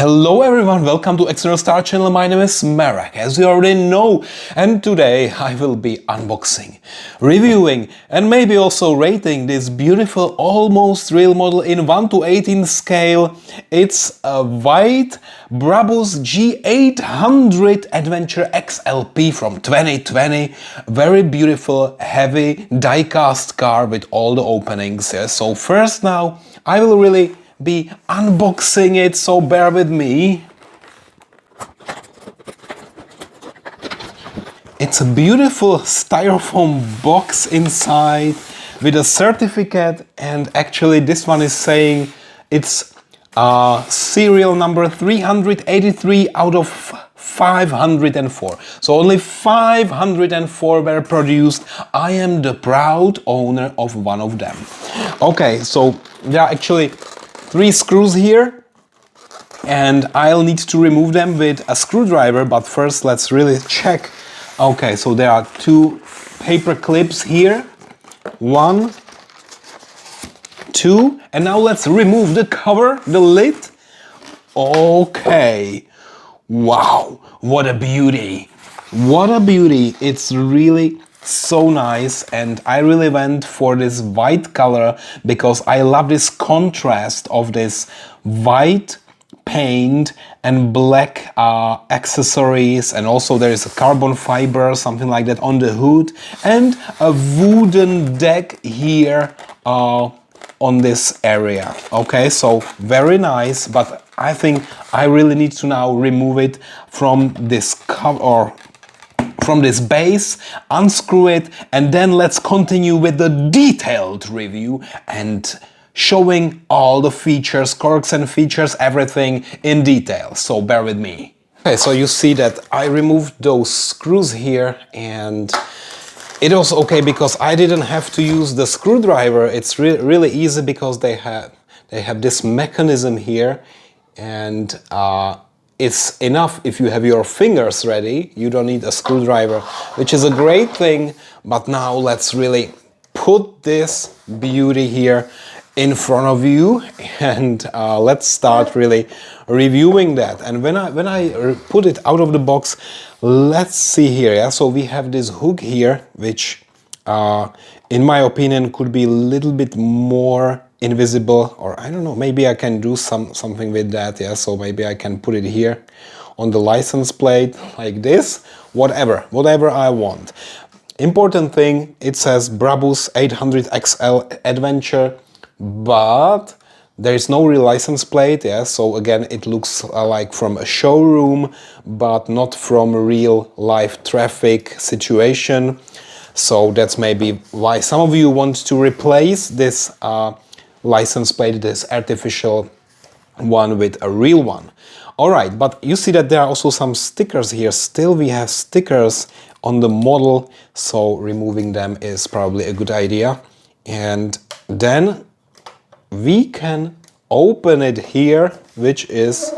Hello everyone, welcome to External Star channel. My name is Marek, as you already know, and today I will be unboxing, reviewing and maybe also rating this beautiful almost real model in 1:18 scale. It's a white Brabus G 800 Adventure XLP from 2020. Very beautiful, heavy die-cast car with all the openings. So first now I will really be unboxing it, so bear with me. It's a beautiful styrofoam box inside with a certificate, and actually this one is saying it's serial number 383 out of 504. So only 504 were produced. I am the proud owner of one of them. Okay, so there are actually 3 screws here, and I'll need to remove them with a screwdriver, but first let's really check. Okay, so there are 2 paper clips here, 1, 2, and now let's remove the cover, the lid. Okay, wow, what a beauty, what a beauty. It's really so nice, and I really went for this white color because I love this contrast of this white paint and black accessories, and also there is a carbon fiber, something like that, on the hood, and a wooden deck here on this area. Okay, so very nice, but I think I really need to now remove it from this cover, or from this base, unscrew it, and then let's continue with the detailed review and showing all the features, quirks and features, everything in detail, so bear with me. Okay, so you see that I removed those screws here, and it was okay because I didn't have to use the screwdriver. It's really easy because they have this mechanism here, and it's enough if you have your fingers ready. You don't need a screwdriver, which is a great thing. But now let's really put this beauty here in front of you, and let's start really reviewing that. And when I put it out of the box, let's see here. Yeah, so we have this hook here, which in my opinion could be a little bit more invisible, or I don't know, maybe I can do something with that. Yeah, so maybe I can put it here on the license plate like this, whatever I want. Important thing, it says Brabus 800 XL Adventure, but there is no real license plate. Yeah, so again it looks like from a showroom, but not from a real live traffic situation. So that's maybe why some of you want to replace this license plate, this artificial one, with a real one. All right, but you see that there are also some stickers here. Still we have stickers on the model, so removing them is probably a good idea. And then we can open it here, which is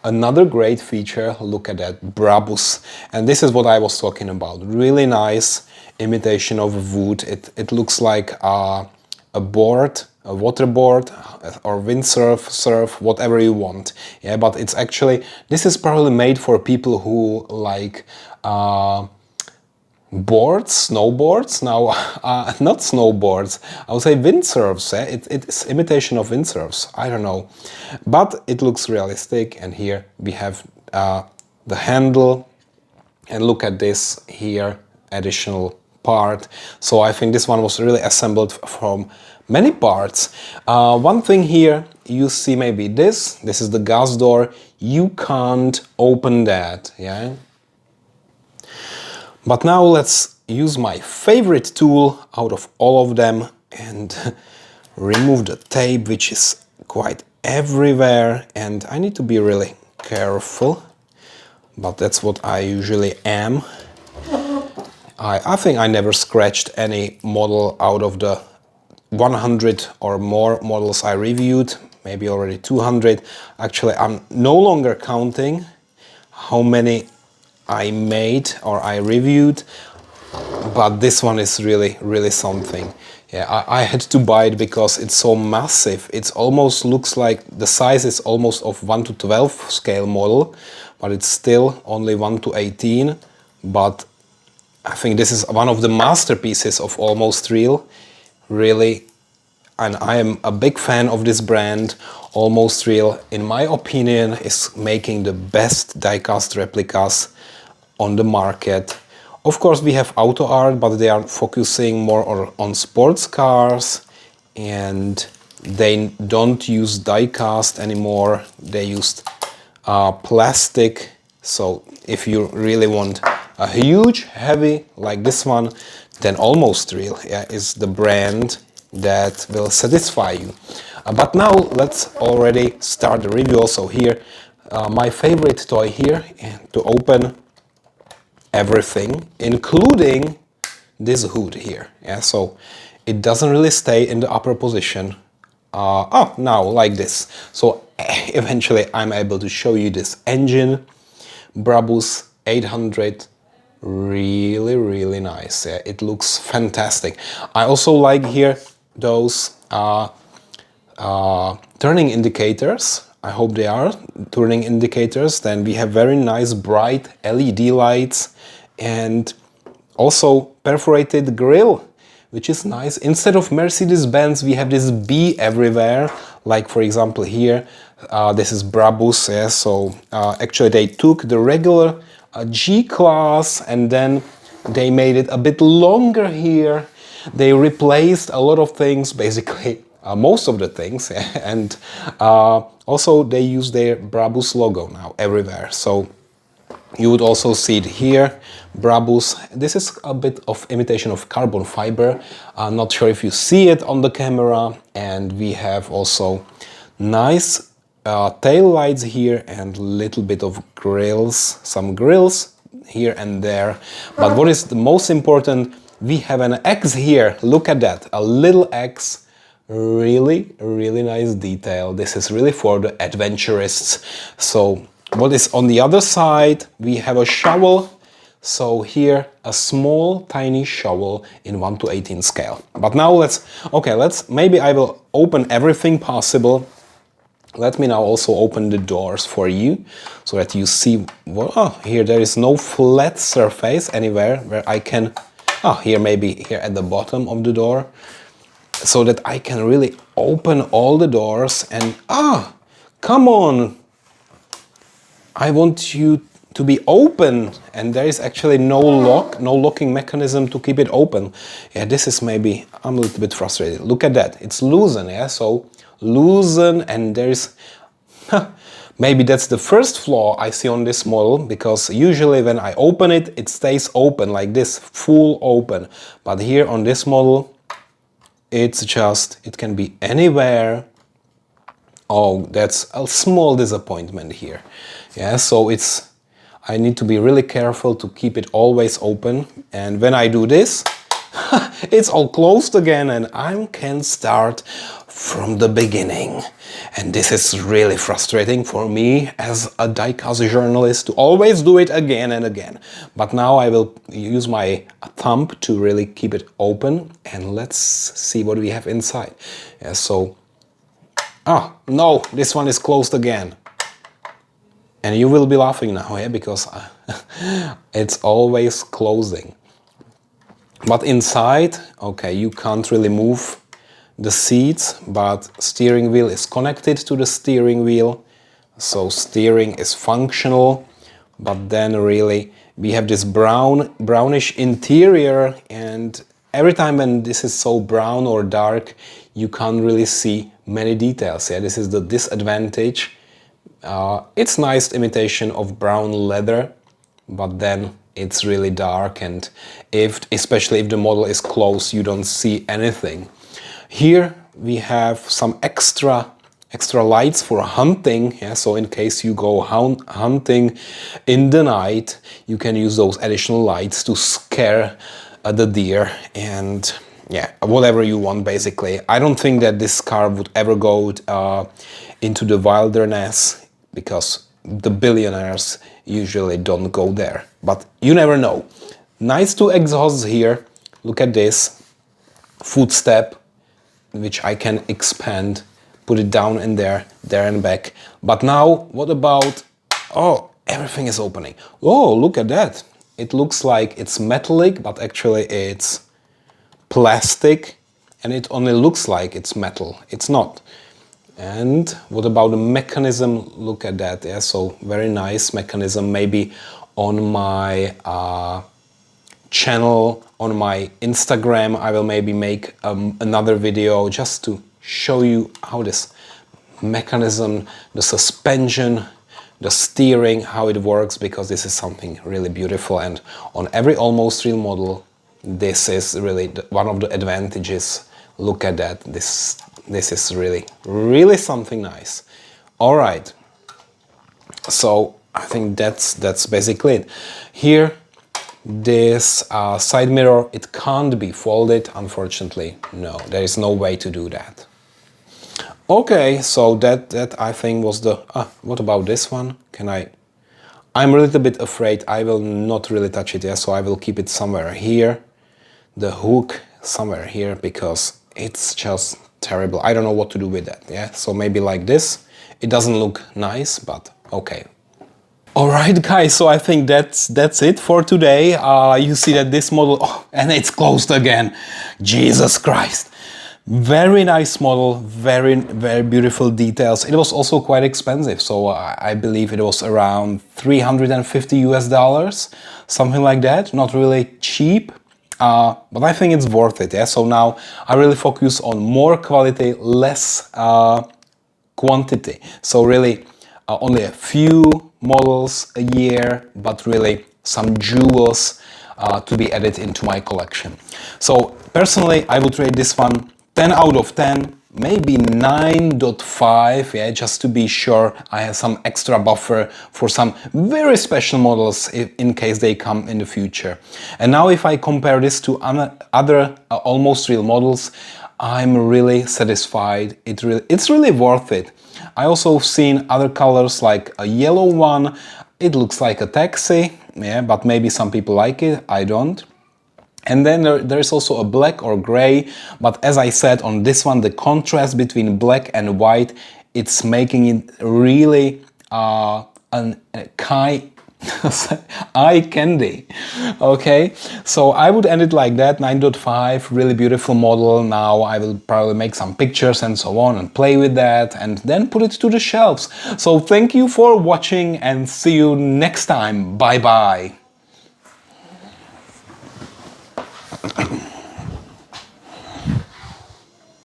another great feature. Look at that, Brabus. And this is what I was talking about. Really nice imitation of wood. It looks like a board, a water board, or surf, whatever you want. Yeah, but it's actually, this is probably made for people who like boards, snowboards. Now, not snowboards, I would say windsurfs. Eh? It's imitation of windsurfs. I don't know, but it looks realistic. And here we have the handle, and look at this here, additional part. So I think this one was really assembled from many parts. One thing here, you see maybe this is the gas door. You can't open that, yeah? But now let's use my favorite tool out of all of them and remove the tape, which is quite everywhere, and I need to be really careful, but that's what I usually am. I think I never scratched any model out of the 100 or more models I reviewed, maybe already 200. Actually, I'm no longer counting how many I made or I reviewed, but this one is really something. Yeah, I had to buy it because it's so massive. It's almost looks like the size is almost of 1 to 12 scale model, but it's still only 1 to 18. But I think this is one of the masterpieces of Almost Real, really. And I am a big fan of this brand. Almost Real, in my opinion, is making the best die-cast replicas on the market. Of course, we have auto art, but they are focusing more on sports cars, and they don't use die-cast anymore. They use plastic. So if you really want a huge, heavy like this one, then Almost Real, yeah, is the brand that will satisfy you. But now let's already start the review. Also here, my favorite toy here to open everything, including this hood here. Yeah, so it doesn't really stay in the upper position. Now like this. So eventually I'm able to show you this engine, Brabus 800. Really nice. Yeah, it looks fantastic. I also like here those turning indicators. I hope they are turning indicators. Then we have very nice bright LED lights and also perforated grille, which is nice. Instead of Mercedes-Benz, we have this B everywhere. Like for example here, this is Brabus. Yeah, so actually they took the regular G class and then they made it a bit longer here. They replaced a lot of things, basically most of the things, and also they use their Brabus logo now everywhere. So you would also see it here, Brabus. This is a bit of imitation of carbon fiber. I'm not sure if you see it on the camera. And we have also nice tail lights here and little bit of grills, some grills here and there. But what is the most important, we have an X here. Look at that, a little X. Really nice detail. This is really for the adventurists. So what is on the other side, we have a shovel. So here a small tiny shovel in 1 to 18 scale. But now maybe I will open everything possible. Let me now also open the doors for you so that you see, here there is no flat surface anywhere where I can, here maybe here at the bottom of the door, so that I can really open all the doors and, come on, I want you to be open, and there is actually no lock, no locking mechanism to keep it open. Yeah, this is maybe, I'm a little bit frustrated. Look at that, it's loosen, yeah, so loosen, and there's, maybe that's the first flaw I see on this model, because usually when I open it, it stays open like this, full open. But here on this model, it's just, it can be anywhere. Oh, that's a small disappointment here. Yeah, so I need to be really careful to keep it always open. And when I do this, it's all closed again and I can start from the beginning. And this is really frustrating for me as a die-cast journalist to always do it again and again. But now I will use my thumb to really keep it open, and let's see what we have inside. Yeah, so, no, this one is closed again. And you will be laughing now, yeah, because it's always closing. But inside, okay, you can't really move the seats, but steering wheel is connected to the steering wheel. So steering is functional, but then really we have this brownish interior, and every time when this is so brown or dark, you can't really see many details. Yeah, this is the disadvantage. It's nice imitation of brown leather, but then it's really dark, and especially if the model is close, you don't see anything. Here we have some extra lights for hunting. Yeah, so in case you go hunting in the night, you can use those additional lights to scare the deer and yeah, whatever you want basically. I don't think that this car would ever go into the wilderness, because the billionaires usually don't go there, but you never know. Nice two exhausts here. Look at this. footstep, which I can expand, put it down in there and back. But now, what about, oh, everything is opening. Oh, look at that. It looks like it's metallic, but actually it's plastic, and it only looks like it's metal. It's not. And what about the mechanism? Look at that. Yeah, so very nice mechanism. Maybe on my channel, on my Instagram, I will maybe make another video just to show you how this mechanism, the suspension, the steering, how it works, because this is something really beautiful. And on every almost real model, this is really one of the advantages. Look at that. This is really something nice. All right. So I think that's basically it. Here, this side mirror, it can't be folded, unfortunately. No, there is no way to do that. Okay, so that I think was the... what about this one? I'm a little bit afraid I will not really touch it, yeah, so I will keep it somewhere here. The hook somewhere here, because it's just terrible. I don't know what to do with that, yeah? So maybe like this. It doesn't look nice, but okay. Alright guys, so I think that's it for today. You see that this model, oh, and it's closed again. Jesus Christ. Very nice model, very beautiful details. It was also quite expensive, so I believe it was around 350 US dollars, something like that. Not really cheap, but I think it's worth it. Yeah. So now I really focus on more quality, less quantity. So really only a few models a year, but really some jewels to be added into my collection. So personally, I would rate this one 10 out of 10, maybe 9.5, yeah, just to be sure. I have some extra buffer for some very special models in case they come in the future. And now if I compare this to other almost real models, I'm really satisfied. It's really worth it. I also seen other colors like a yellow one. It looks like a taxi, yeah, but maybe some people like it, I don't. And then there is also a black or gray, but as I said on this one, the contrast between black and white, it's making it really eye candy. Okay, so I would end it like that, 9.5, really beautiful model. Now I will probably make some pictures and so on and play with that and then put it to the shelves. So thank you for watching and see you next time. Bye bye.